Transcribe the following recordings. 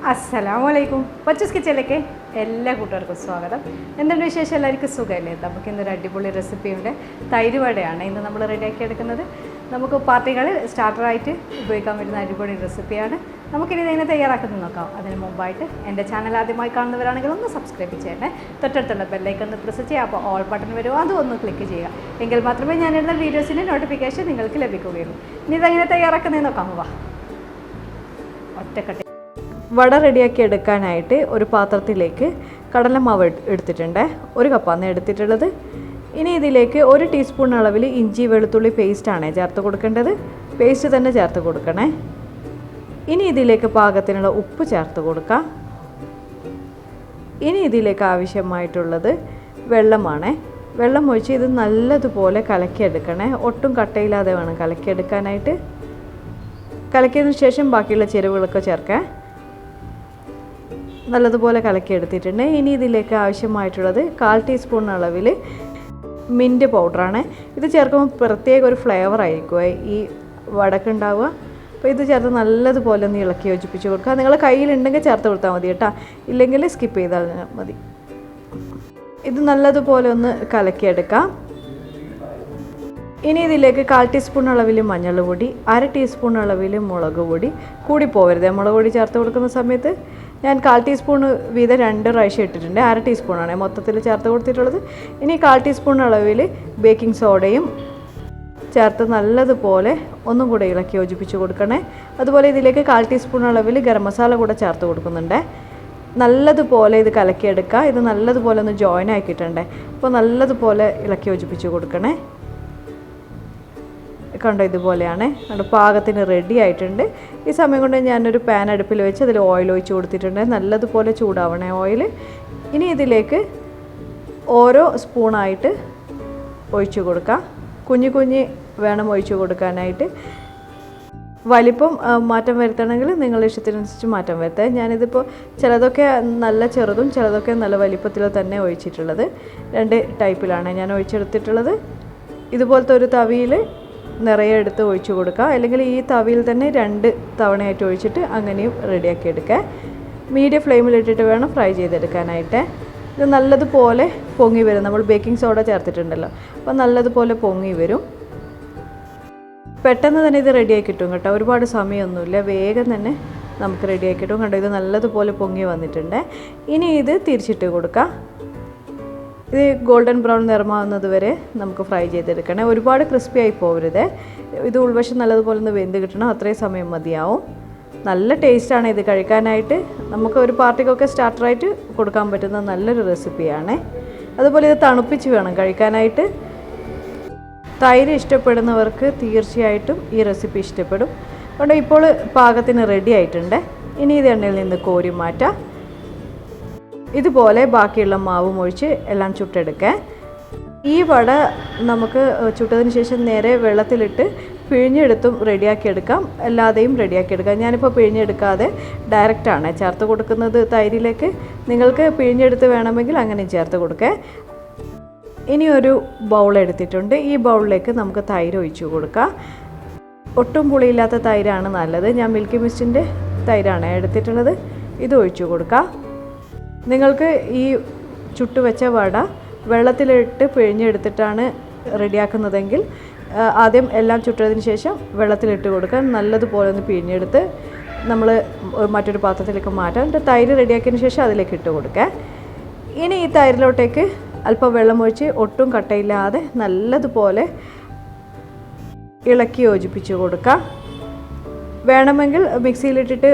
അസ്സലാമലൈക്കും. പച്ചസ് കിച്ചണിലേക്ക് എല്ലാ കൂട്ടുകാർക്കും സ്വാഗതം. എന്തുണ്ട് വിശേഷം? എല്ലാവർക്കും സുഖമല്ലേ? നമുക്ക് ഇന്നൊരു അടിപൊളി റെസിപ്പിയുണ്ട്. തൈര് വടയാണ് ഇന്ന് നമ്മൾ റെഡിയാക്കി എടുക്കുന്നത്. നമുക്ക് പാർട്ടികളിൽ സ്റ്റാർട്ടറായിട്ട് ഉപയോഗിക്കാൻ പറ്റുന്ന അടിപൊളി റെസിപ്പിയാണ്. നമുക്കിനി ഇതെങ്ങനെ തയ്യാറാക്കുന്നത് നോക്കാം. അതിന് മുമ്പായിട്ട് എൻ്റെ ചാനൽ ആദ്യമായി കാണുന്നവരാണെങ്കിൽ ഒന്ന് സബ്സ്ക്രൈബ് ചെയ്യണേ. തൊട്ടടുത്തുള്ള ബെല്ലൈക്കൺ ഒന്ന് പ്രസ് ചെയ്യുക. അപ്പോൾ ഓൾ ബട്ടൺ വരും, അതും ഒന്ന് ക്ലിക്ക് ചെയ്യുക. എങ്കിൽ മാത്രമേ ഞാനിടുന്ന വീഡിയോസിൻ്റെ നോട്ടിഫിക്കേഷൻ നിങ്ങൾക്ക് ലഭിക്കുകയുള്ളൂ. ഇനി ഇതെങ്ങനെ തയ്യാറാക്കുന്നത് നോക്കാം. ഒറ്റക്കട്ടി വട റെഡിയാക്കി എടുക്കാനായിട്ട് ഒരു പാത്രത്തിലേക്ക് കടലമാവ് എടുത്തിട്ടുണ്ട്. 1 കപ്പാണ് എടുത്തിട്ടുള്ളത്. ഇനി ഇതിലേക്ക് 1 ടീസ്പൂൺ അളവിൽ ഇഞ്ചി വെളുത്തുള്ളി പേസ്റ്റാണ് ചേർത്ത് കൊടുക്കേണ്ടത്. പേസ്റ്റ് തന്നെ ചേർത്ത് കൊടുക്കണേ. ഇനി ഇതിലേക്ക് പാകത്തിനുള്ള ഉപ്പ് ചേർത്ത് കൊടുക്കാം. ഇനി ഇതിലേക്ക് ആവശ്യമായിട്ടുള്ളത് വെള്ളമാണ്. വെള്ളം ഒഴിച്ച് ഇത് നല്ലതുപോലെ കലക്കിയെടുക്കണേ. ഒട്ടും കട്ടയില്ലാതെ വേണം കലക്കിയെടുക്കാനായിട്ട്. കലക്കിയതിന് ശേഷം ബാക്കിയുള്ള ചേരുവകളൊക്കെ ചേർക്കാം. നല്ലതുപോലെ കലക്കിയെടുത്തിട്ടുണ്ട്. ഇനി ഇതിലേക്ക് ആവശ്യമായിട്ടുള്ളത് 1/4 ടീസ്പൂൺ അളവിൽ മിൻറ്റ് പൗഡറാണ്. ഇത് ചേർക്കുമ്പോൾ പ്രത്യേക ഒരു ഫ്ലേവർ ആയിരിക്കും ഈ വടക്കുണ്ടാവുക. അപ്പോൾ ഇത് ചേർത്ത് നല്ലതുപോലെ ഒന്ന് ഇളക്കി യോജിപ്പിച്ച് കൊടുക്കുക. നിങ്ങളുടെ കയ്യിലുണ്ടെങ്കിൽ ചേർത്ത് കൊടുത്താൽ മതി കേട്ടോ, ഇല്ലെങ്കിൽ സ്കിപ്പ് ചെയ്താൽ മതി. ഇത് നല്ലതുപോലെ ഒന്ന് കലക്കിയെടുക്കാം. ഇനി ഇതിലേക്ക് 1/4 ടീസ്പൂൺ അളവിൽ മഞ്ഞൾപ്പൊടി, 1/2 ടീസ്പൂൺ അളവിൽ മുളക് പൊടി. കൂടി പോകരുത് മുളക് പൊടി ചേർത്ത് കൊടുക്കുന്ന സമയത്ത്. ഞാൻ 1/4 ടീസ്പൂൺ വീതം 2 പ്രാവശ്യം ഇട്ടിട്ടുണ്ട്. 1/2 ടീസ്പൂണാണ് മൊത്തത്തിൽ ചേർത്ത് കൊടുത്തിട്ടുള്ളത്. ഇനി 1/4 ടീസ്പൂൺ അളവിൽ ബേക്കിംഗ് സോഡയും ചേർത്ത് നല്ലതുപോലെ ഒന്നും കൂടെ ഇളക്കി യോജിപ്പിച്ച് കൊടുക്കണേ. അതുപോലെ ഇതിലേക്ക് 1/4 ടീസ്പൂൺ അളവിൽ ഗരം മസാല കൂടെ ചേർത്ത് കൊടുക്കുന്നുണ്ട്. നല്ലതുപോലെ ഇത് കലക്കിയെടുക്കുക. ഇത് നല്ലതുപോലെ ഒന്ന് ജോയിൻ ആക്കിയിട്ടുണ്ട്. അപ്പോൾ നല്ലതുപോലെ ഇളക്കി യോജിപ്പിച്ച് കൊടുക്കണേ. കണ്ടോ, ഇതുപോലെയാണ്. പാകത്തിന് റെഡി ആയിട്ടുണ്ട്. ഈ സമയം കൊണ്ട് ഞാനൊരു പാൻ അടുപ്പിൽ വെച്ച് അതിൽ ഓയിൽ ഒഴിച്ച് കൊടുത്തിട്ടുണ്ട്. നല്ലതുപോലെ ചൂടാവണേ ഓയിൽ. ഇനി ഇതിലേക്ക് ഓരോ സ്പൂണായിട്ട് ഒഴിച്ച് കൊടുക്കാം. കുഞ്ഞു വേണം ഒഴിച്ച് കൊടുക്കാനായിട്ട്. വലിപ്പം മാറ്റം വരുത്തണമെങ്കിൽ നിങ്ങളുടെ ഇഷ്ടത്തിനനുസരിച്ച് മാറ്റം വരുത്താം. ഞാനിതിപ്പോൾ ചിലതൊക്കെ നല്ല ചെറുതും ചിലതൊക്കെ നല്ല വലിപ്പത്തിൽ തന്നെ ഒഴിച്ചിട്ടുള്ളത്. 2 ടൈപ്പിലാണ് ഞാൻ ഒഴിച്ചെടുത്തിട്ടുള്ളത്. ഇതുപോലത്തെ ഒരു തവിയിൽ നിറയെ എടുത്ത് ഒഴിച്ച് കൊടുക്കുക. അല്ലെങ്കിൽ ഈ തവിയിൽ തന്നെ 2 തവണയായിട്ട് ഒഴിച്ചിട്ട് അങ്ങനെയും റെഡിയാക്കി എടുക്കുക. മീഡിയം ഫ്ലെയിമിലിട്ടിട്ട് വേണം ഫ്രൈ ചെയ്തെടുക്കാനായിട്ട്. ഇത് നല്ലതുപോലെ പൊങ്ങി വരും. നമ്മൾ ബേക്കിംഗ് സോഡ ചേർത്തിട്ടുണ്ടല്ലോ, അപ്പോൾ നല്ലതുപോലെ പൊങ്ങി വരും. പെട്ടെന്ന് തന്നെ ഇത് റെഡിയാക്കി കിട്ടും കേട്ടോ. ഒരുപാട് സമയമൊന്നുമില്ല, വേഗം തന്നെ നമുക്ക് റെഡിയാക്കി കിട്ടും. കണ്ടോ, ഇത് നല്ലതുപോലെ പൊങ്ങി വന്നിട്ടുണ്ട്. ഇനി ഇത് തിരിച്ചിട്ട് കൊടുക്കാം. ഇത് ഗോൾഡൻ ബ്രൗൺ നിറമാവുന്നത് വരെ നമുക്ക് ഫ്രൈ ചെയ്തെടുക്കണം. ഒരുപാട് ക്രിസ്പി ആയി പോകരുത്. ഇത് ഉൾവശം നല്ലതുപോലെ ഒന്ന് വെന്ത് കിട്ടണം. അത്രയും സമയം മതിയാവും. നല്ല ടേസ്റ്റാണ് ഇത് കഴിക്കാനായിട്ട്. നമുക്ക് ഒരു പാർട്ടിക്കൊക്കെ സ്റ്റാർട്ടറായിട്ട് കൊടുക്കാൻ പറ്റുന്ന നല്ലൊരു റെസിപ്പിയാണ്. അതുപോലെ ഇത് തണുപ്പിച്ച് വേണം കഴിക്കാനായിട്ട്. തൈര് ഇഷ്ടപ്പെടുന്നവർക്ക് തീർച്ചയായിട്ടും ഈ റെസിപ്പി ഇഷ്ടപ്പെടും. അതുകൊണ്ട് ഇപ്പോൾ പാകത്തിന് റെഡി ആയിട്ടുണ്ട്. ഇനി ഇത് എണ്ണയിൽ നിന്ന് കോരി മാറ്റാം. ഇതുപോലെ ബാക്കിയുള്ള മാവും ഒഴിച്ച് എല്ലാം ചുട്ടെടുക്കുക. ഈ വട നമുക്ക് ചുട്ടതിന് ശേഷം നേരെ വെള്ളത്തിലിട്ട് പിഴിഞ്ഞെടുത്തും റെഡിയാക്കിയെടുക്കാം, അല്ലാതെയും റെഡിയാക്കിയെടുക്കാം. ഞാനിപ്പോൾ പിഴിഞ്ഞെടുക്കാതെ ഡയറക്റ്റാണ് ചേർത്ത് കൊടുക്കുന്നത് തൈരിലേക്ക്. നിങ്ങൾക്ക് പിഴിഞ്ഞെടുത്ത് വേണമെങ്കിൽ അങ്ങനെ ചേർത്ത് കൊടുക്കുക. ഇനി ഒരു ബൗൾ എടുത്തിട്ടുണ്ട്. ഈ ബൗളിലേക്ക് നമുക്ക് തൈര് ഒഴിച്ചു കൊടുക്കാം. ഒട്ടും പുളിയില്ലാത്ത തൈരാണ് നല്ലത്. ഞാൻ മിൽക്കി മിസ്റ്റിൻ്റെ തൈരാണ് എടുത്തിട്ടുള്ളത്. ഇത് ഒഴിച്ചു കൊടുക്കാം. നിങ്ങൾക്ക് ഈ ചുട്ടുവെച്ച വട വെള്ളത്തിലിട്ട് പിഴിഞ്ഞെടുത്തിട്ടാണ് റെഡിയാക്കുന്നതെങ്കിൽ ആദ്യം എല്ലാം ചുട്ടതിന് ശേഷം വെള്ളത്തിലിട്ട് കൊടുക്കാൻ നല്ലതുപോലെ ഒന്ന് പിഴിഞ്ഞെടുത്ത് നമ്മൾ മറ്റൊരു പാത്രത്തിലേക്ക് മാറ്റാം. എന്നിട്ട് തൈര് റെഡിയാക്കിയതിന് ശേഷം അതിലേക്ക് ഇട്ട് കൊടുക്കുക. ഇനി ഈ തൈരിലോട്ടേക്ക് അല്പം വെള്ളം ഒഴിച്ച് ഒട്ടും കട്ടയില്ലാതെ നല്ലതുപോലെ ഇളക്കി യോജിപ്പിച്ച് കൊടുക്കുക. വേണമെങ്കിൽ മിക്സിയിലിട്ടിട്ട്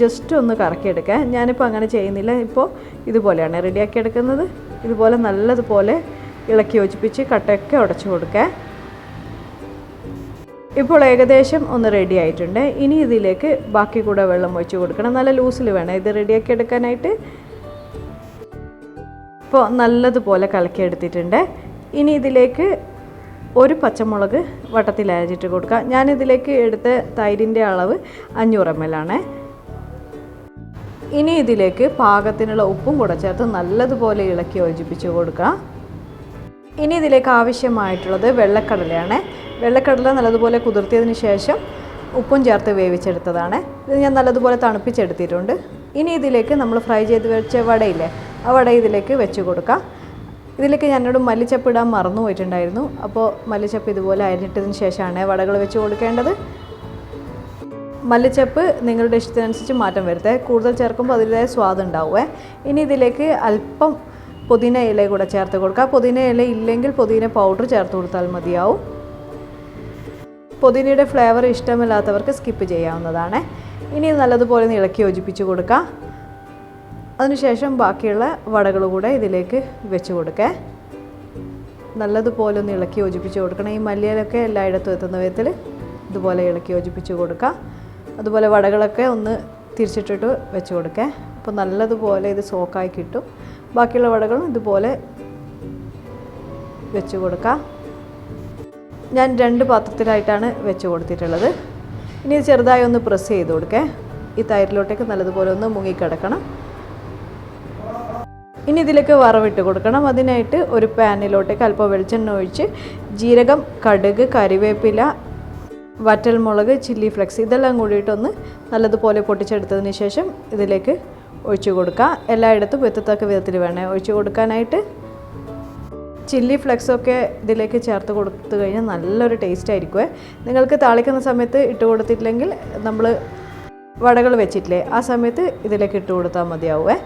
ജസ്റ്റ് ഒന്ന് കറക്കിയെടുക്കുക. ഞാനിപ്പോൾ അങ്ങനെ ചെയ്യുന്നില്ല. ഇപ്പോൾ ഇതുപോലെയാണ് റെഡിയാക്കി എടുക്കുന്നത്. ഇതുപോലെ നല്ലതുപോലെ ഇളക്കി യോജിപ്പിച്ച് കട്ടയൊക്കെ ഉടച്ചു കൊടുക്കുക. ഇപ്പോൾ ഏകദേശം ഒന്ന് റെഡി ആയിട്ടുണ്ട്. ഇനി ഇതിലേക്ക് ബാക്കി കൂടെ വെള്ളം ഒഴിച്ച് കൊടുക്കണം. നല്ല ലൂസിൽ വേണം ഇത് റെഡിയാക്കി എടുക്കാനായിട്ട്. ഇപ്പോൾ നല്ലതുപോലെ കലക്കിയെടുത്തിട്ടുണ്ട്. ഇനി ഇതിലേക്ക് 1 പച്ചമുളക് വട്ടത്തിൽ അരിഞ്ഞിട്ട് കൊടുക്കുക. ഞാനിതിലേക്ക് എടുത്ത തൈരിൻ്റെ അളവ് 500 ml ആണ്. ഇനി ഇതിലേക്ക് പാകത്തിനുള്ള ഉപ്പും കൂടെ ചേർത്ത് നല്ലതുപോലെ ഇളക്കി യോജിപ്പിച്ച് കൊടുക്കുക. ഇനി ഇതിലേക്ക് ആവശ്യമായിട്ടുള്ളത് വെള്ളക്കടലയാണ്. വെള്ളക്കടല നല്ലതുപോലെ കുതിർത്തിയതിന് ശേഷം ഉപ്പും ചേർത്ത് വേവിച്ചെടുത്തതാണ്. ഇത് ഞാൻ നല്ലതുപോലെ തണുപ്പിച്ചെടുത്തിട്ടുണ്ട്. ഇനി ഇതിലേക്ക് നമ്മൾ ഫ്രൈ ചെയ്ത് വെച്ച വടയില്ലേ, ആ വട ഇതിലേക്ക് വെച്ച് കൊടുക്കാം. ഇതിലേക്ക് ഞാനോട് മല്ലിച്ചപ്പ് ഇടാൻ മറന്നു പോയിട്ടുണ്ടായിരുന്നു. അപ്പോൾ മല്ലിച്ചപ്പ് ഇതുപോലെ അരിഞ്ഞിട്ടതിന് ശേഷമാണ് വടകൾ വെച്ച് കൊടുക്കേണ്ടത്. മല്ലിച്ചപ്പ് നിങ്ങളുടെ ഇഷ്ടത്തിനനുസരിച്ച് മാറ്റം വരുത്തേ, കൂടുതൽ ചേർക്കുമ്പോൾ അതിൻ്റെതായ സ്വാദ് ഉണ്ടാവുമേ. ഇനി ഇതിലേക്ക് അല്പം പുതിന ഇല കൂടെ ചേർത്ത് കൊടുക്കുക. പുതിന ഇല ഇല്ലെങ്കിൽ പുതിന പൗഡർ ചേർത്ത് കൊടുത്താൽ മതിയാവും. പുതിനയുടെ ഫ്ലേവർ ഇഷ്ടമില്ലാത്തവർക്ക് സ്കിപ്പ് ചെയ്യാവുന്നതാണ്. ഇനി നല്ലതുപോലെ ഇളക്കി യോജിപ്പിച്ച് കൊടുക്കുക. അതിനുശേഷം ബാക്കിയുള്ള വടകൾ കൂടെ ഇതിലേക്ക് വെച്ച് കൊടുക്കുക. നല്ലതുപോലെ ഒന്ന് ഇളക്കി യോജിപ്പിച്ച് കൊടുക്കണം. ഈ മല്ലിയിലൊക്കെ എല്ലായിടത്തും എത്തുന്ന വിധത്തിൽ ഇതുപോലെ ഇളക്കി യോജിപ്പിച്ച് കൊടുക്കുക. അതുപോലെ വടകളൊക്കെ ഒന്ന് തിരിച്ചിട്ടിട്ട് വെച്ച് കൊടുക്കുക. അപ്പോൾ നല്ലതുപോലെ ഇത് സോക്കായി കിട്ടും. ബാക്കിയുള്ള വടകളും ഇതുപോലെ വെച്ച് കൊടുക്കുക. ഞാൻ 2 പാത്രത്തിലായിട്ടാണ് വെച്ച് കൊടുത്തിട്ടുള്ളത്. ഇനി ചെറുതായി ഒന്ന് പ്രസ് ചെയ്ത് കൊടുക്കുക. ഈ തൈരിലോട്ടേക്ക് നല്ലതുപോലെ ഒന്ന് മുങ്ങിക്കിടക്കണം. ഇനി ഇതിലേക്ക് വറവിട്ട് കൊടുക്കണം. അതിനായിട്ട് ഒരു പാനിലോട്ടേക്ക് അല്പം വെളിച്ചെണ്ണ ഒഴിച്ച് ജീരകം, കടുക്, കരിവേപ്പില, വറ്റൽമുളക്, ചില്ലി ഫ്ലെക്സ് ഇതെല്ലാം കൂടിയിട്ടൊന്ന് നല്ലതുപോലെ പൊട്ടിച്ചെടുത്തതിന് ശേഷം ഇതിലേക്ക് ഒഴിച്ചു കൊടുക്കുക. എല്ലായിടത്തും എത്തത്തക്ക വിധത്തിൽ വേണേ ഒഴിച്ചു കൊടുക്കാനായിട്ട്. ചില്ലി ഫ്ലെക്സൊക്കെ ഇതിലേക്ക് ചേർത്ത് കൊടുത്തു കഴിഞ്ഞാൽ നല്ലൊരു ടേസ്റ്റ് ആയിരിക്കുമേ. നിങ്ങൾക്ക് താളിക്കുന്ന സമയത്ത് ഇട്ട് കൊടുത്തിട്ടില്ലെങ്കിൽ നമ്മൾ വടകൾ വെച്ചിട്ടില്ലേ, ആ സമയത്ത് ഇതിലേക്ക് ഇട്ട് കൊടുത്താൽ മതിയാവുമേ.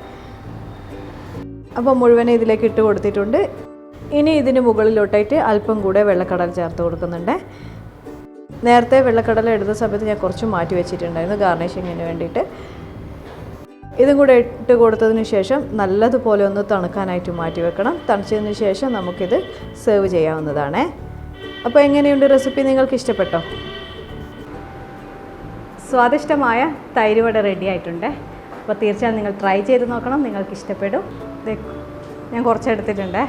അപ്പോൾ മുഴുവനെ ഇതിലേക്ക് ഇട്ട് കൊടുത്തിട്ടുണ്ട്. ഇനി ഇതിന് മുകളിലോട്ടായിട്ട് അല്പം കൂടെ വെള്ളക്കടല ചേർത്ത് കൊടുക്കുന്നുണ്ട്. നേരത്തെ വെള്ളക്കടല എടുത്ത സമയത്ത് ഞാൻ കുറച്ച് മാറ്റി വെച്ചിട്ടുണ്ടായിരുന്നു ഗാർണിഷിങ്ങിന് വേണ്ടിയിട്ട്. ഇതും കൂടെ ഇട്ട് കൊടുത്തതിന് ശേഷം നല്ലതുപോലെ ഒന്ന് തണുക്കാനായിട്ട് മാറ്റി വെക്കണം. തണുച്ചതിന് ശേഷം നമുക്കിത് സെർവ് ചെയ്യാവുന്നതാണ്. അപ്പോൾ എങ്ങനെയുണ്ട് റെസിപ്പി? നിങ്ങൾക്ക് ഇഷ്ടപ്പെട്ടോ? സ്വാദിഷ്ടമായ തൈര് വട റെഡി ആയിട്ടുണ്ട്. അപ്പോൾ തീർച്ചയായും നിങ്ങൾ ട്രൈ ചെയ്ത് നോക്കണം, നിങ്ങൾക്ക് ഇഷ്ടപ്പെടും. ഞാൻ കുറച്ചെടുത്തിട്ടുണ്ട്.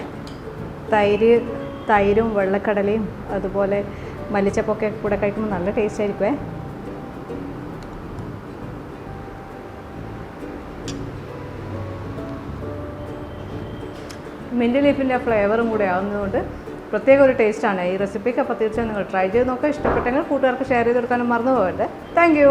തൈരും വെള്ളക്കടലയും അതുപോലെ മല്ലിച്ചപ്പൊക്കെ കൂടെ കഴിക്കുമ്പോൾ നല്ല ടേസ്റ്റ് ആയിരിക്കുമേ. മിൻറ്റ് ലീഫിൻ്റെ ഫ്ലേവറും കൂടെ ആവുന്നതുകൊണ്ട് പ്രത്യേക ഒരു ടേസ്റ്റാണ് ഈ റെസിപ്പിക്ക്. അപ്പോൾ തീർച്ചയായും നിങ്ങൾ ട്രൈ ചെയ്ത് നോക്കുക. ഇഷ്ടപ്പെട്ടെങ്കിൽ കൂട്ടുകാർക്ക് ഷെയർ ചെയ്ത് കൊടുക്കാനും മറന്നു പോകരുത്. Thank you.